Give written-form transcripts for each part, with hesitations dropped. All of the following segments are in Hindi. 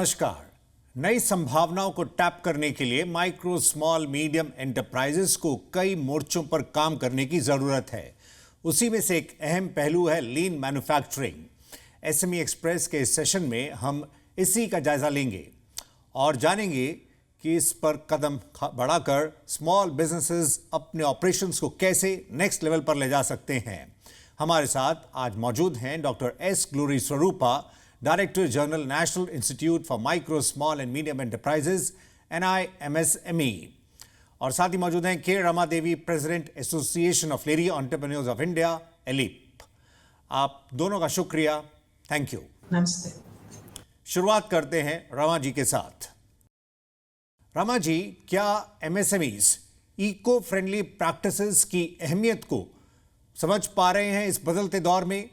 नमस्कार। नई संभावनाओं को टैप करने के लिए माइक्रो स्मॉल मीडियम एंटरप्राइजेस को कई मोर्चों पर काम करने की जरूरत है। उसी में से एक अहम पहलू है लीन मैन्युफैक्चरिंग। एसएमई एक्सप्रेस के इस सेशन में हम इसी का जायजा लेंगे और जानेंगे कि इस पर कदम बढ़ाकर स्मॉल बिजनेसेस अपने ऑपरेशंस को कैसे नेक्स्ट लेवल पर ले जा सकते हैं। हमारे साथ आज मौजूद हैं doctor S Glory Swarupa, director general national institute for micro small and medium enterprises NIMSME, और साथ ही मौजूद हैं K Rama Devi, president association of lady entrepreneurs of India ALEAP. आप दोनों का शुक्रिया, थैंक यू। नमस्ते। शुरुआत करते हैं रमा जी के साथ। रमा जी, क्या MSMEs इको फ्रेंडली प्रैक्टिसेस की अहमियत को समझ पा रहे हैं इस बदलते दौर में?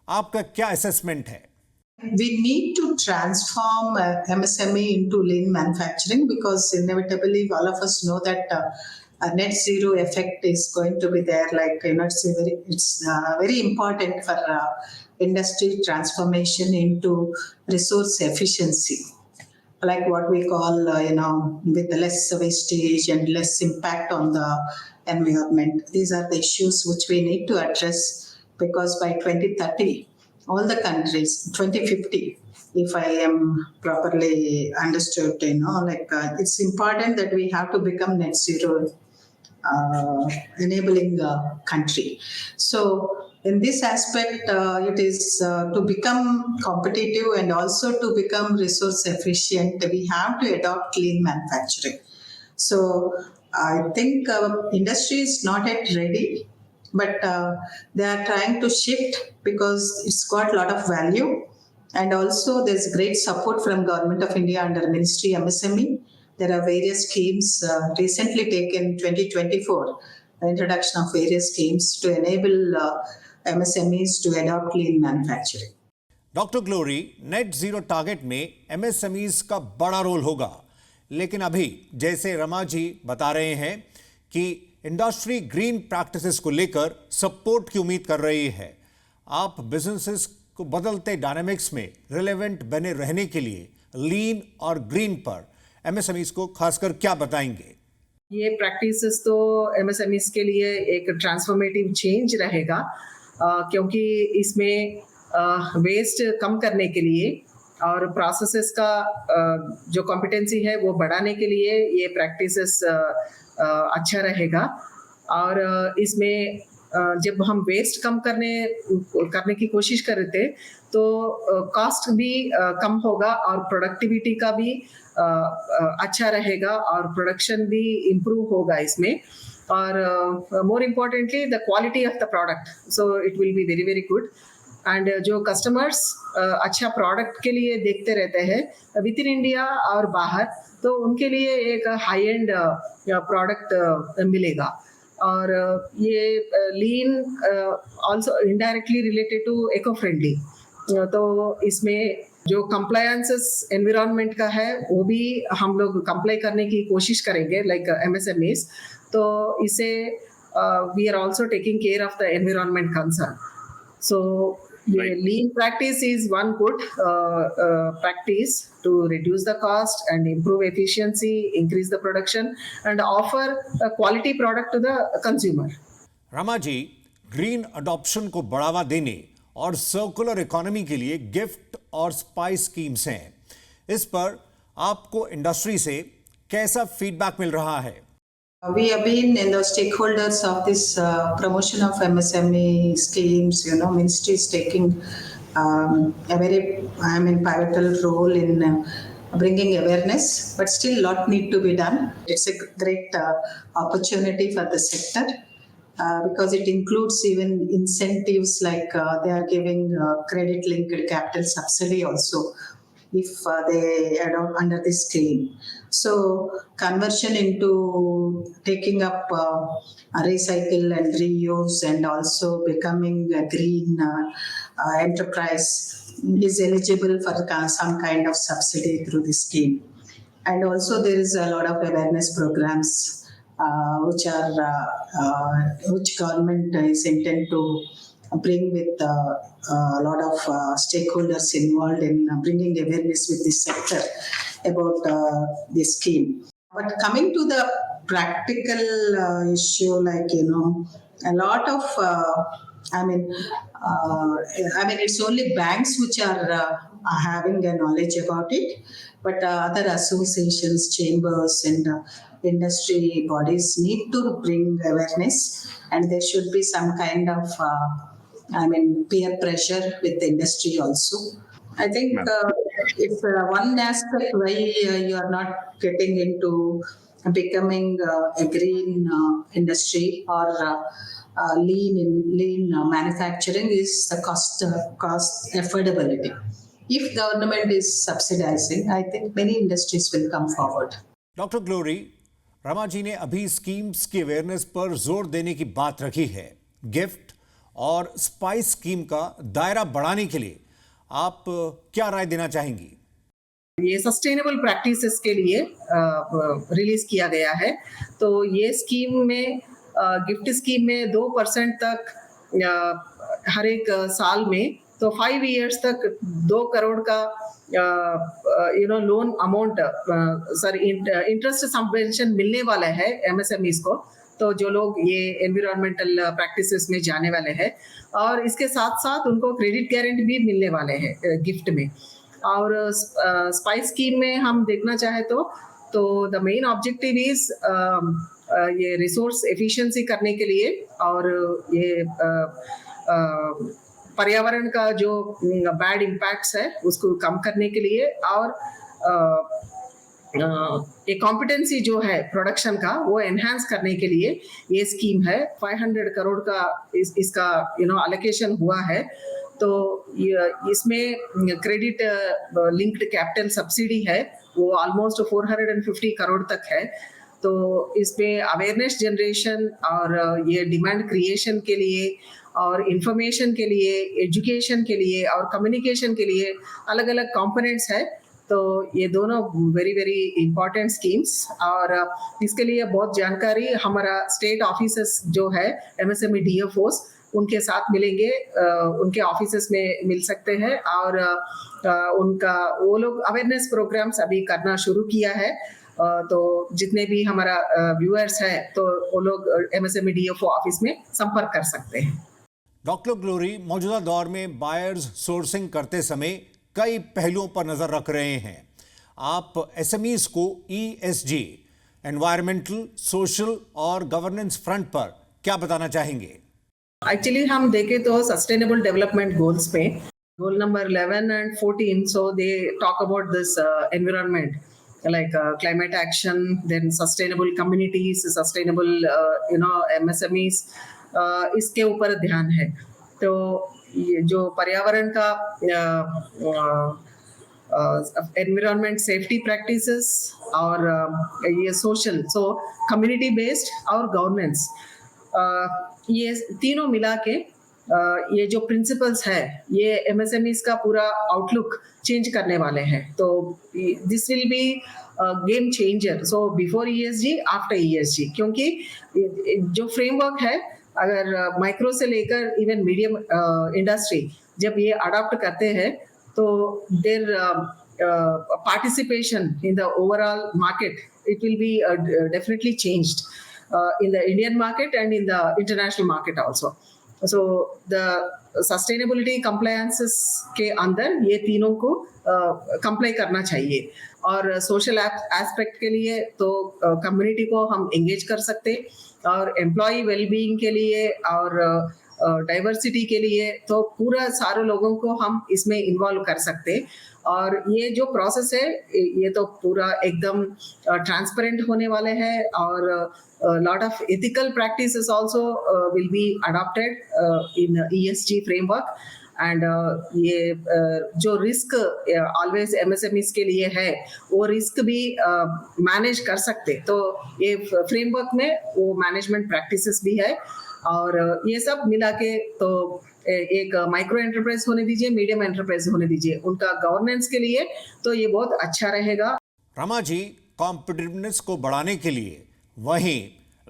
आपका क्या असेसमेंट है? We need to transform MSME into lean manufacturing because inevitably all of us know that a net zero effect is going to be there. Like, it's very important for industry transformation into resource efficiency, like what we call, with less wastage and less impact on the environment. These are the issues which we need to address because by 2030, all the countries, 2050, if I am properly understood, it's important that we have to become net zero enabling country. So in this aspect, it is to become competitive and also to become resource efficient, we have to adopt lean manufacturing. So I think industry is not yet ready, but they are trying to shift because it's got a lot of value, and also there's great support from Government of India under Ministry MSME. There are various schemes recently taken 2024, the introduction of various schemes to enable MSMEs to adopt lean manufacturing. Doctor glory, net zero target में MSMEs का बड़ा रोल होगा, लेकिन अभी जैसे रमा जी बता रहे हैं कि इंडस्ट्री ग्रीन प्रैक्टिसेस को लेकर सपोर्ट की उम्मीद कर रही है। आप बिजनेसेस को बदलते डायनामिक्स में रिलेवेंट बने रहने के लिए लीन और ग्रीन पर MSMEs को खासकर क्या बताएंगे? ये प्रैक्टिसेस तो MSMEs के लिए एक ट्रांसफॉर्मेटिव चेंज रहेगा, क्योंकि इसमें वेस्ट कम करने के लिए और प्रोसेसेस का जो कॉम्पिटेंसी है वो बढ़ाने के लिए ये प्रैक्टिसेस अच्छा रहेगा। और इसमें जब हम वेस्ट कम करने की कोशिश कर रहे थे तो कॉस्ट भी कम होगा और प्रोडक्टिविटी का भी अच्छा रहेगा और प्रोडक्शन भी इम्प्रूव होगा इसमें, और more importantly the quality of the product, so it will be very very good. And जो कस्टमर्स अच्छा प्रोडक्ट के लिए देखते रहते हैं विद इन इंडिया और बाहर, तो उनके लिए एक हाई एंड प्रोडक्ट मिलेगा। और ये lean also indirectly related to eco friendly, तो इसमें जो कंप्लायंसेस एनवायरनमेंट का है वो भी हम लोग कंप्लाई करने की कोशिश करेंगे लाइक MSMEs, तो इसे we are also taking care of the environment concern. So lean practice is one good practice to reduce the cost and improve efficiency, increase the production and offer a quality product to the consumer. Rama ji, green adoption को बढ़ावा देने और सर्कुलर इकोनॉमी के लिए गिफ्ट और स्पाइस स्कीम्स हैं। इस पर आपको इंडस्ट्री से कैसा फीडबैक मिल रहा है? We have been in the stakeholders of this promotion of MSME schemes. Ministry is taking a very, pivotal role in bringing awareness, but still a lot need to be done. It's a great opportunity for the sector because it includes even incentives like they are giving credit-linked capital subsidy also if they adopt under this scheme. So conversion into taking up recycle and reuse and also becoming a green enterprise is eligible for some kind of subsidy through this scheme. And also there is a lot of awareness programs which government is intent to bring with a lot of stakeholders involved in bringing awareness with this sector about this scheme. But coming to the practical issue, like, a lot of, it's only banks which are having a knowledge about it, but other associations, chambers, and industry bodies need to bring awareness, and there should be some kind of, peer pressure with the industry also. I think it's one aspect why you are not getting into becoming a green industry or lean manufacturing is the cost affordability. If government is subsidizing, I think many industries will come forward. Doctor Glory, Rama ji ने अभी स्कीम्स की अवेयरनेस पर जोर देने की बात रखी है। गिफ्ट और स्पाइस स्कीम का दायरा बढ़ाने के लिए आप क्या राय देना चाहेंगी? ये सस्टेनेबल प्रैक्टिसेस के लिए रिलीज किया गया है। तो ये स्कीम में गिफ्ट स्कीम में 2% तक हर एक साल में, तो 5 इयर्स तक 2 करोड़ का लोन अमाउंट इंटरेस्ट सबवेंशन मिलने वाला है एमएसएमईज को। तो जो लोग ये एनवायरमेंटल प्रैक्टिसेस में जाने वाले हैं, और इसके साथ साथ उनको क्रेडिट गारंटी भी मिलने वाले हैं गिफ्ट में। और स्पाइस स्कीम में हम देखना चाहे तो द मेन ऑब्जेक्टिव इज ये रिसोर्स एफिशिएंसी करने के लिए, और ये पर्यावरण का जो बैड इम्पैक्ट्स है उसको कम करने के लिए, और एक कॉम्पिटेंसी जो है प्रोडक्शन का वो एनहांस करने के लिए ये स्कीम है। 500 करोड़ का इसका एलोकेशन हुआ है। तो इसमें क्रेडिट लिंक्ड कैपिटल सब्सिडी है, वो ऑलमोस्ट 450 करोड़ तक है। तो इसमें अवेयरनेस जनरेशन और ये डिमांड क्रिएशन के लिए और इंफॉर्मेशन के लिए, एजुकेशन के लिए और कम्युनिकेशन के लिए अलग अलग कंपोनेंट्स है। तो ये दोनों वेरी वेरी इंपॉर्टेंट स्कीम्स, और इसके लिए बहुत जानकारी हमारा स्टेट ऑफिसर्स जो है एमएसएमई डीएफओस उनके साथ मिलेंगे, उनके ऑफिसेस में मिल सकते हैं, और उनका वो लोग अवेयरनेस प्रोग्राम्स अभी करना शुरू किया है। तो जितने भी हमारा व्यूअर्स हैं तो वो लोग एमएसएमई डीएफओ ऑफिस में संपर्क कर सकते हैं। डॉक्टर ग्लोरी, मौजूदा दौर में बायर्स सोर्सिंग करते समय कई पहलुओं पर नजर रख रहे हैं। आप एसएमईज को ईएसजी, एनवायरमेंटल, सोशल और गवर्नेंस फ्रंट पर क्या बताना चाहेंगे? एक्चुअली हम देखें तो सस्टेनेबल डेवलपमेंट गोल्स में goal number 11 and 14, so they talk about this environment like climate action, then sustainable communities, sustainable MSMEs, इसके ऊपर ध्यान है। तो ये जो पर्यावरण का एनवायरमेंट सेफ्टी प्रैक्टिसेस और ये सोशल, सो कम्युनिटी बेस्ड और गवर्नेंस, ये तीनों मिला के ये जो प्रिंसिपल्स है ये एमएसएमईज का पूरा आउटलुक चेंज करने वाले हैं। तो this will be game changer, so before ESG, after ESG, क्योंकि जो फ्रेमवर्क है अगर माइक्रो से लेकर इवन मीडियम इंडस्ट्री जब ये अडॉप्ट करते हैं तो their participation in the overall market it will be definitely changed in the Indian market and in the international market also. So the sustainability compliances के अंदर ये तीनों को comply करना चाहिए। और social aspect के लिए तो community को हम engage कर सकते, और employee well-being के लिए और डाइवर्सिटी के लिए तो पूरा सारे लोगों को हम इसमें इन्वॉल्व कर सकते। और ये जो प्रोसेस है ये तो पूरा एकदम ट्रांसपेरेंट होने वाले हैं, और lot of ethical practices also will be adopted in ESG framework. And ये जो रिस्क ऑलवेज एमएसएमईज के लिए है वो रिस्क भी मैनेज कर सकते, तो ये फ्रेमवर्क में वो मैनेजमेंट प्रैक्टिसेस भी है। और ये सब मिला के तो एक माइक्रो एंटरप्राइज होने दीजिए, मीडियम एंटरप्राइज होने दीजिए, उनका गवर्नेंस के लिए तो ये बहुत अच्छा रहेगा। रमा जी, कॉम्पिटिटिवनेस को बढ़ाने के लिए, वहीं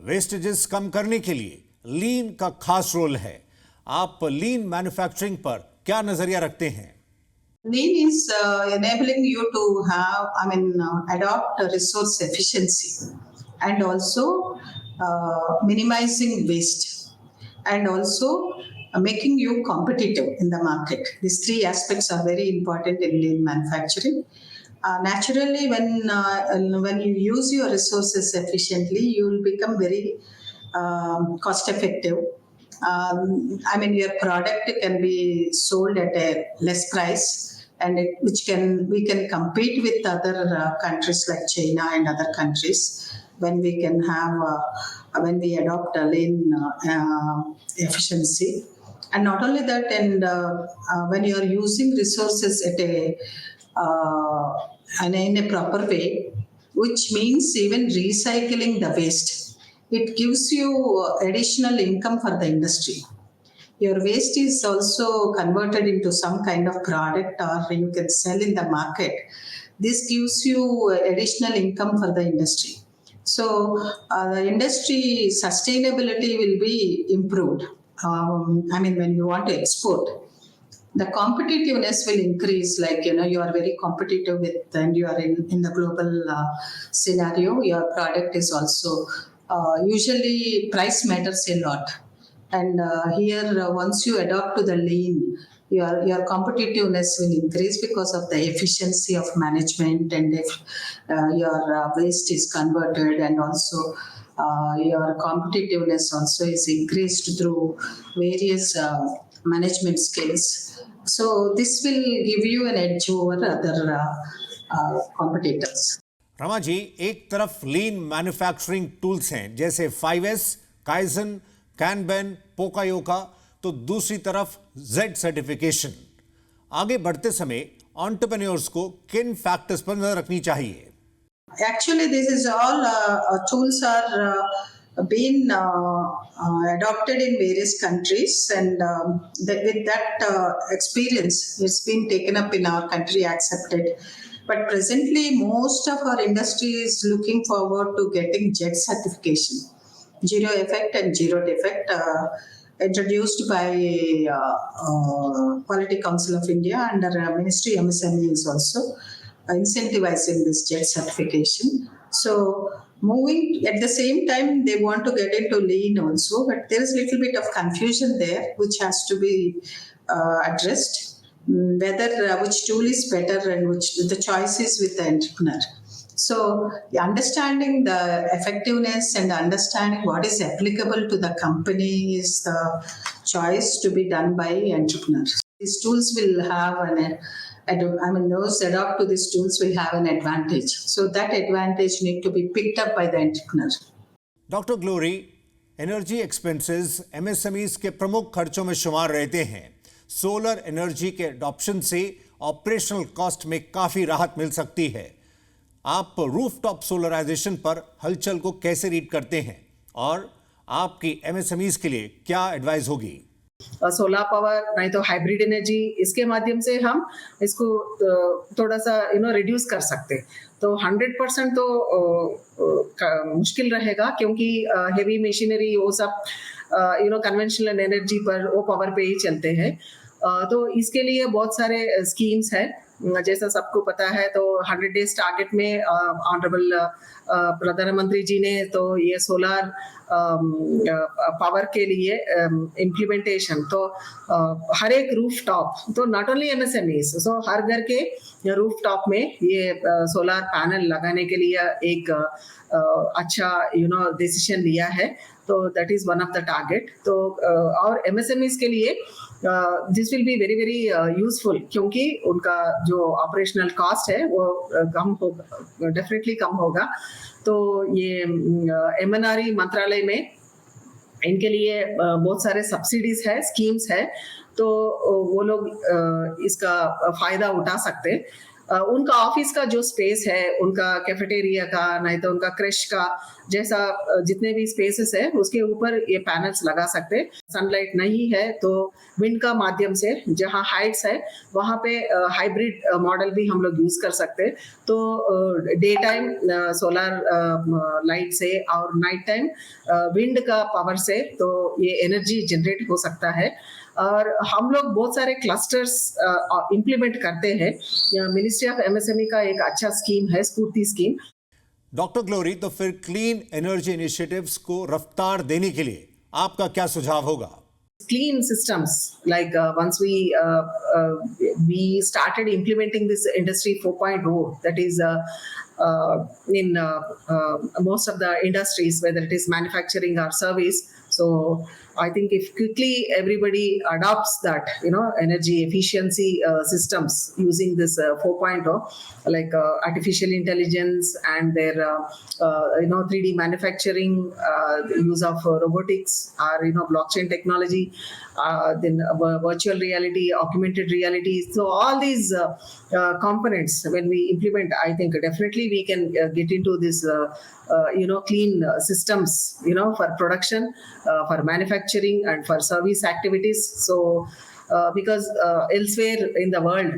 वेस्टेजेस कम करने के लिए लीन का खास रोल है। आप लीन मैन्युफैक्चरिंग पर क्या नजरिया रखते हैं? Lean is enabling you to adopt a resource efficiency and also minimizing waste and also making you competitive in the market. These three aspects are very important in lean manufacturing. Naturally, when you use your resources efficiently, you will become very cost effective. Your product can be sold at a less price, and we can compete with other countries like China and other countries when we can have when we adopt a lean efficiency. And not only that, and when you are using resources in a proper way, which means even recycling the waste, it gives you additional income for the industry. Your waste is also converted into some kind of product or you can sell in the market. This gives you additional income for the industry. So the industry sustainability will be improved. When you want to export, the competitiveness will increase. You are very competitive with, and you are in the global scenario. Your product is also usually price matters a lot. And here, once you adopt to the lean, your competitiveness will increase because of the efficiency of management, and if your waste is converted, and also your competitiveness also is increased through various management skills. So this will give you an edge over other competitors. Rama ji, एक तरफ लीन मैन्युफैक्चरिंग टूल्स हैं जैसे 5S, काइजन, कैनबेन, पोकायोका, तो दूसरी तरफ जेड सर्टिफिकेशन। आगे बढ़ते समय एंटरप्रेन्योर्स को किन फैक्टर्स पर नजर रखनी चाहिए? Actually, this is all tools are being adopted in various countries, and with that experience, it's been taken up in our country, accepted. But presently, most of our industry is looking forward to getting JET certification, zero effect and zero defect, introduced by Quality Council of India under Ministry MSME is also incentivizing this JET certification. So moving at the same time, they want to get into lean also, but there is a little bit of confusion there, which has to be addressed. Whether which tool is better, and which the choice is with the entrepreneur. So understanding the effectiveness and understanding what is applicable to the company is the choice to be done by entrepreneurs. These tools will have those that adopt to these tools will have an advantage. So that advantage need to be picked up by the entrepreneur. Doctor glory, energy expenses MSMEs के प्रमुख खर्चों में शुमार रहते हैं। सोलर एनर्जी के अडॉप्शन से ऑपरेशनल कॉस्ट में काफी राहत मिल सकती है। आप रूफटॉप सोलराइजेशन पर हलचल को कैसे रीड करते हैं और आपकी एमएसएमईज के लिए क्या एडवाइस होगी? सोलर पावर नहीं तो हाइब्रिड एनर्जी, इसके माध्यम से हम इसको थोड़ा सा रिड्यूस कर सकते हैं। तो 100% तो मुश्किल रहेगा, क्योंकि हेवी मशीनरी वो सब कन्वेंशनल एनर्जी पर वो पावर पे ही चलते हैं। तो इसके लिए बहुत सारे स्कीम्स हैं, जैसा सबको पता है। तो 100 डेज टारगेट में ऑनरेबल प्रधानमंत्री जी ने तो ये सोलर पावर के लिए इम्प्लीमेंटेशन, तो हर एक रूफ टॉप, तो नॉट ओनली एमएसएमईज, सो हर घर के रूफ टॉप में ये सोलर पैनल लगाने के लिए एक अच्छा डिसीजन लिया है। तो that is one of the target. तो और एमएसएमईज के लिए this will be very very useful, क्योंकि उनका जो ऑपरेशनल कॉस्ट है वो कम होगा, डेफिनेटली कम होगा। तो ये एमएनआरई मंत्रालय में इनके लिए बहुत सारे सब्सिडीज है, स्कीम्स है, तो वो लोग इसका फायदा उठा सकते हैं। उनका ऑफिस का जो स्पेस है, उनका कैफेटेरिया का, नहीं तो उनका क्रश का जैसा जितने भी स्पेसेस है उसके ऊपर ये पैनल्स लगा सकते हैं। सनलाइट नहीं है तो विंड का माध्यम से जहाँ हाइट्स है वहाँ पे हाइब्रिड मॉडल भी हम लोग यूज कर सकते हैं। तो डे टाइम सोलर लाइट से और नाइट टाइम विंड का पावर से तो ये एनर्जी जनरेट हो सकता है। और हम लोग बहुत सारे क्लस्टर्स इम्प्लीमेंट करते हैं। मिनिस्ट्री ऑफ एमएसएमई का एक अच्छा स्कीम है, स्फूर्ति स्कीम। डॉक्टर ग्लोरी, तो फिर क्लीन एनर्जी इनिशिएटिव्स को रफ्तार देने के लिए आपका क्या सुझाव होगा? Clean systems, like once we started implementing this industry 4.0, that is in most of the industries, whether it is manufacturing or service. So I think if quickly everybody adopts that, energy efficiency systems using this 4.0, like artificial intelligence and their 3D manufacturing, use of robotics or blockchain technology, then virtual reality, augmented reality. So all these components, when we implement, I think definitely we can get into this clean systems, for production, for manufacturing and for service activities. So because elsewhere in the world,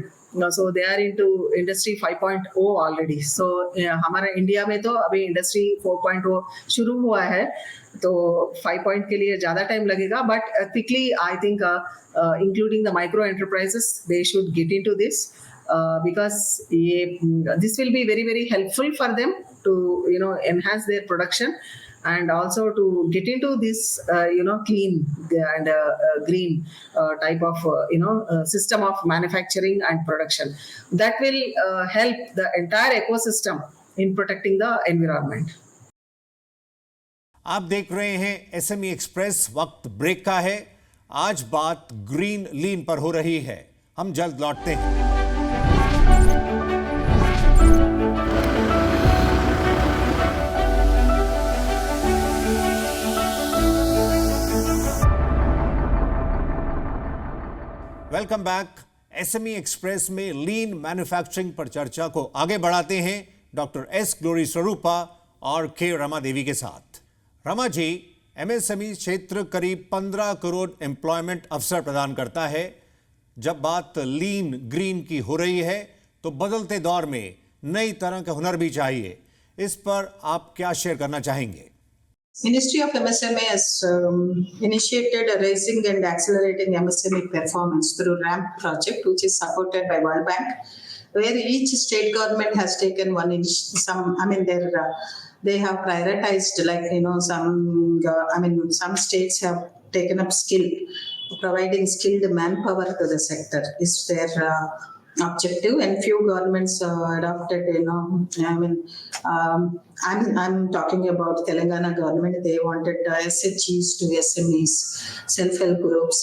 so they are into industry 5.0 already. So हमारा इंडिया में तो अभी इंडस्ट्री 4.0 शुरू हुआ है, तो 5 के लिए ज़्यादा टाइम लगेगा, but quickly I think including the micro enterprises they should get into this, because this will be very very helpful for them to enhance their production and also to get into this clean and green type of system of manufacturing and production that will help the entire ecosystem in protecting the environment. आप देख रहे हैं एसएमई एक्सप्रेस। वक्त ब्रेक का है। आज बात ग्रीन लीन पर हो रही है। हम जल्द लौटते हैं। Welcome back. एसएमई एक्सप्रेस में लीन मैन्युफैक्चरिंग पर चर्चा को आगे बढ़ाते हैं डॉक्टर एस ग्लोरी स्वरूपा और के रमा देवी के साथ। रमा जी, एमएसएमई क्षेत्र करीब 15 करोड़ एम्प्लॉयमेंट अवसर प्रदान करता है। जब बात लीन ग्रीन की हो रही है तो बदलते दौर में नई तरह के हुनर भी चाहिए। इस पर आप क्या शेयर करना चाहेंगे? Ministry of MSME has initiated a raising and accelerating MSME performance through RAMP project, which is supported by World Bank, where each state government has taken one they have prioritized, like some states have taken up providing skilled manpower to the sector is their objective, and few governments adopted, I'm talking about Telangana government. They wanted SHGs to SMEs, self-help groups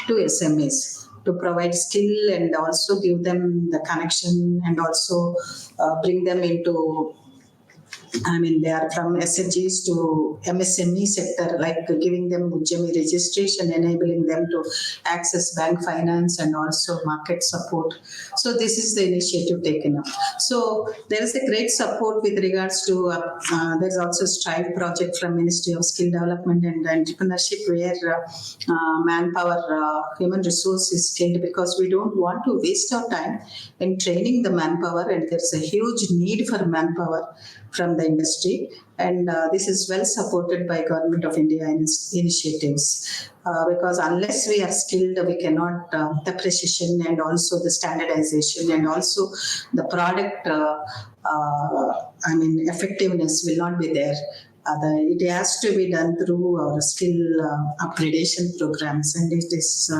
to SMEs, to provide skill and also give them the connection and also bring them into, they are from SHGs to MSME sector, like giving them Ujjami registration, enabling them to access bank finance and also market support. So this is the initiative taken up. So there is a great support with regards to, there's also Strive project from Ministry of Skill Development and Entrepreneurship, where manpower, human resource is skilled, because we don't want to waste our time in training the manpower, and there's a huge need for manpower from the industry, and this is well supported by Government of India initiatives, because unless we are skilled, we cannot, the precision and also the standardization and also the product effectiveness will not be there. It has to be done through our skill upgradation programs, and it is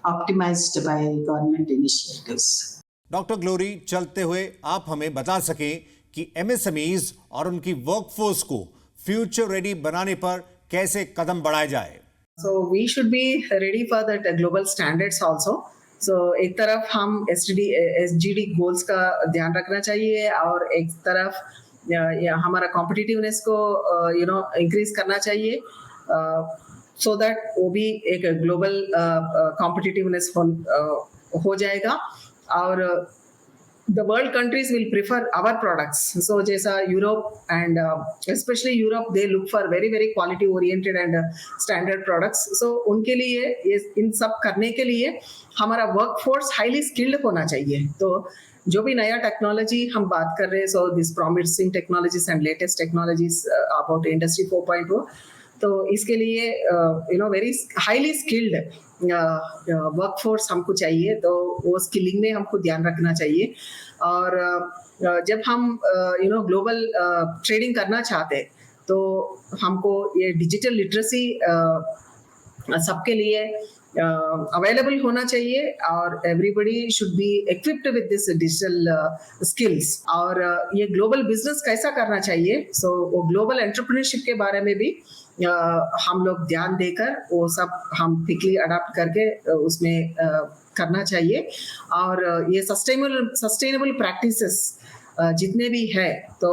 optimized by government initiatives. Doctor glory, चलते हुए आप हमें बता सकें कि एमएसएमईज और उनकी वर्कफोर्स को फ्यूचर रेडी बनाने पर कैसे कदम बढ़ाए जाए? So we should be ready for that global standards also. So एक तरफ हम SDG गोल्स का ध्यान रखना चाहिए, और एक तरफ हमारा कॉम्पिटिटिवनेस को इंक्रीज करना चाहिए, so that वो भी एक ग्लोबल कॉम्पिटिटिवनेस हो जाएगा। और the world countries will prefer our products. So जैसा Europe and especially Europe, they look for very very quality oriented and standard products. So उनके लिए इन सब करने के लिए हमारा वर्कफोर्स हाईली स्किल्ड होना चाहिए. तो जो भी नया टेक्नोलॉजी हम बात कर रहे हैं, so this promising technologies and latest technologies about industry 4.0, तो इसके लिए वेरी हाईली स्किल्ड वर्कफोर्स हमको चाहिए. तो वो स्किलिंग में हमको ध्यान रखना चाहिए. और जब हम ग्लोबल ट्रेडिंग करना चाहते हैं, तो हमको ये डिजिटल लिटरेसी सबके लिए अवेलेबल होना चाहिए, और everybody should be equipped with this digital skills. और ये ग्लोबल बिजनेस कैसा करना चाहिए, सो वो ग्लोबल एंटरप्रेन्योरशिप के बारे में भी हम लोग ध्यान देकर वो सब हम क्विकली अडाप्ट करके उसमें करना चाहिए. और ये सस्टेनेबल प्रैक्टिसेस जितने भी है, तो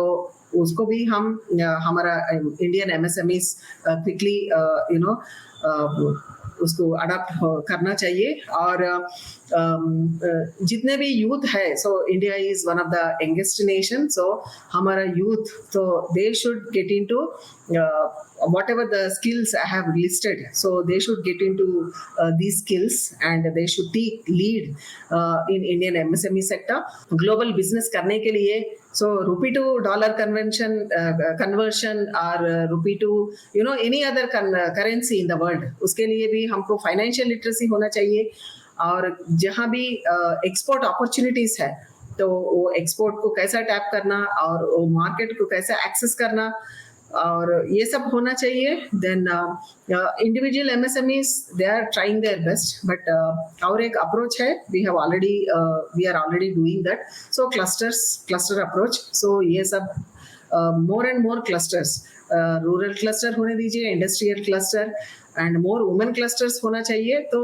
उसको भी हम हमारा इंडियन एमएसएमईज क्विकली उसको अडाप्ट करना चाहिए. और जितने भी यूथ है, so India is one of the youngest nation, so हमारा यूथ, तो they should get into whatever the skills I have listed, so they should get into these skills, and they should take lead in Indian MSME sector. Global business करने के लिए, so rupee to dollar conversion or rupee to any other currency in the world, उसके लिए भी हमको फाइनेंशियल लिटरेसी होना चाहिए. और जहाँ भी एक्सपोर्ट अपॉर्चुनिटीज है, तो वो एक्सपोर्ट को कैसा टैप करना और वो मार्केट को कैसा एक्सेस करना, और ये सब होना चाहिए. Then individual MSMEs they are trying their best, but और एक अप्रोच है, we are already doing that. So cluster approach, so ये सब more and more clusters, rural cluster होने दीजिए, industrial cluster and more women clusters होना चाहिए. तो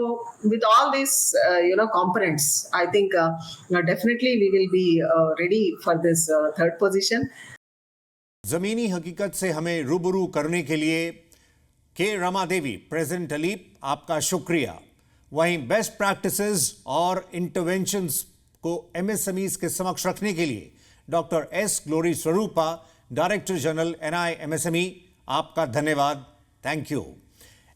with all these components, I think definitely we will be ready for this third position. जमीनी हकीकत से हमें रूबरू करने के लिए के रमा देवी, प्रेसिडेंट अलीप, आपका शुक्रिया. वहीं बेस्ट प्रैक्टिसेस और इंटरवेंशंस को एमएसएमईज के समक्ष रखने के लिए doctor S Glory Swarupa, director general NI MSME, आपका धन्यवाद. Thank you.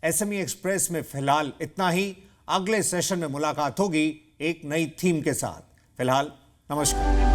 एसएमई एक्सप्रेस में फिलहाल इतना ही. अगले सेशन में मुलाकात होगी एक नई थीम के साथ. फिलहाल नमस्कार.